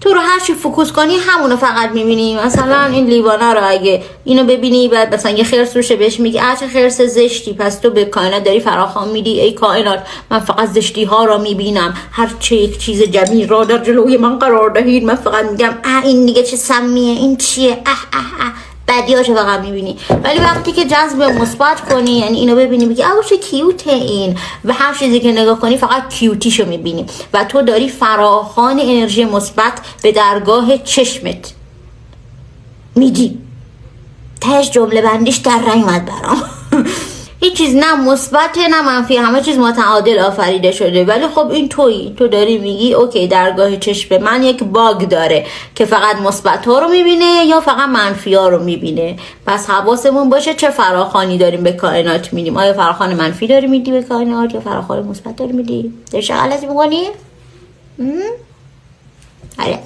تو رو هر چی فوکوس کنی همونو فقط میبینی. مثلا این لیوانه رو اگه اینو ببینی بعد مثلا یه خرس روشه بهش میگی چه خرس زشتی، پس تو به کائنات داری فراخوان میدی ای کائنات من فقط زشتی ها رو میبینم، هر چه یک چیز جمیل را در جلوی من قرار دهید من فقط میگم این دیگه چه سمیه، این چیه بدیاشو فقط میبینی. ولی وقتی که جذب مثبت کنی، یعنی اینو ببینی بگی چه کیوته این، و هر چیزی که نگاه کنی فقط کیوتیشو میبینی و تو داری فراخوان انرژی مثبت به درگاه چشمت میدی. تهش جمله بندیش در رنگ اومد برام. هیچ چیز نه مثبته نه منفی، همه چیز متعادل آفریده شده. ولی خب این تو داری میگی اوکی درگاه چشم من یک باگ داره که فقط مثبت ها رو میبینه یا فقط منفی ها رو میبینه. پس حواسمون باشه چه فراخوانی داریم به کائنات میدیم. آیا فراخوان منفی داری میدی به کائنات یا فراخوان مثبت داری میدی؟ داری چه غلطی میکنی؟ آره